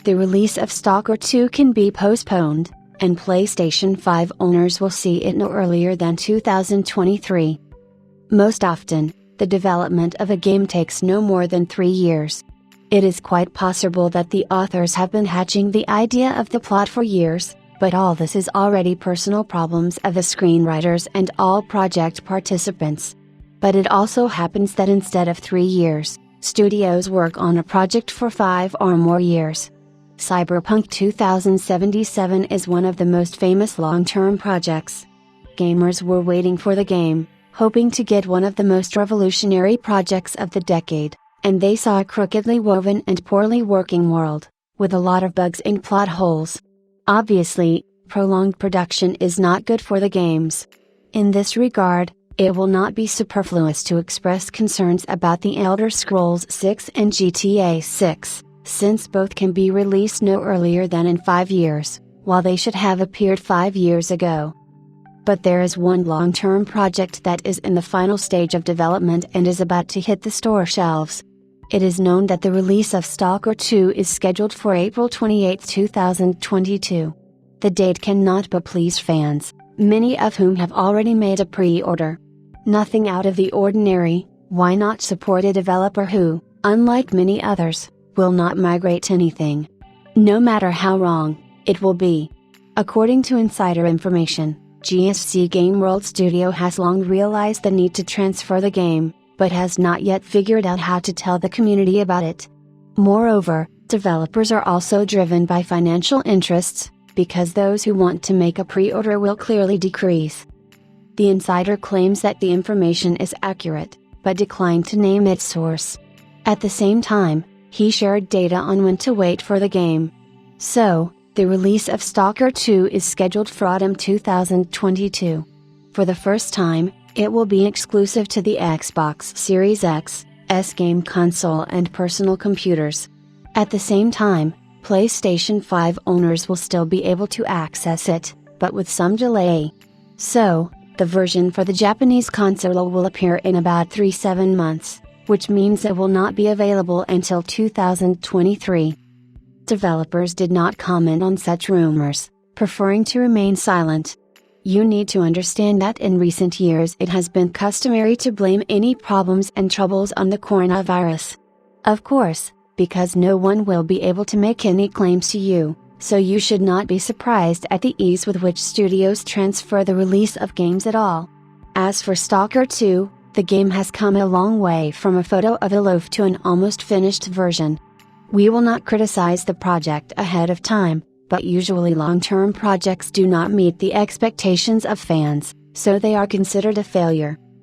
the release of Stalker 2 can be postponed, and PlayStation 5 owners will see it no earlier than 2023. Most often, the development of a game takes no more than 3 years. It is quite possible that the authors have been hatching the idea of the plot for years, but all this is already personal problems of the screenwriters and all project participants. But it also happens that instead of 3 years, studios work on a project for 5 or more years. Cyberpunk 2077 is one of the most famous long-term projects. Gamers were waiting for the game, hoping to get one of the most revolutionary projects of the decade, and they saw a crookedly woven and poorly working world, with a lot of bugs and plot holes. Obviously, prolonged production is not good for the games. In this regard, it will not be superfluous to express concerns about The Elder Scrolls 6 and GTA 6, since both can be released no earlier than in 5 years, while they should have appeared 5 years ago. But there is one long-term project that is in the final stage of development and is about to hit the store shelves. It is known that the release of Stalker 2 is scheduled for April 28, 2022. The date cannot but please fans, many of whom have already made a pre-order. Nothing out of the ordinary, why not support a developer who, unlike many others, will not migrate anything? No matter how wrong it will be. According to insider information, GSC Game World Studio has long realized the need to transfer the game, but has not yet figured out how to tell the community about it. Moreover, developers are also driven by financial interests, because those who want to make a pre-order will clearly decrease. The insider claims that the information is accurate, but declined to name its source. At the same time, he shared data on when to wait for the game. So, the release of Stalker 2 is scheduled for autumn 2022. For the first time, it will be exclusive to the Xbox Series X, S game console and personal computers. At the same time, PlayStation 5 owners will still be able to access it, but with some delay. So, the version for the Japanese console will appear in about 3-7 months, which means it will not be available until 2023. Developers did not comment on such rumors, preferring to remain silent. You need to understand that in recent years it has been customary to blame any problems and troubles on the coronavirus. Of course, because no one will be able to make any claims to you, so you should not be surprised at the ease with which studios transfer the release of games at all. As for Stalker 2, the game has come a long way from a photo of a loaf to an almost finished version. We will not criticize the project ahead of time, but usually long-term projects do not meet the expectations of fans, so they are considered a failure.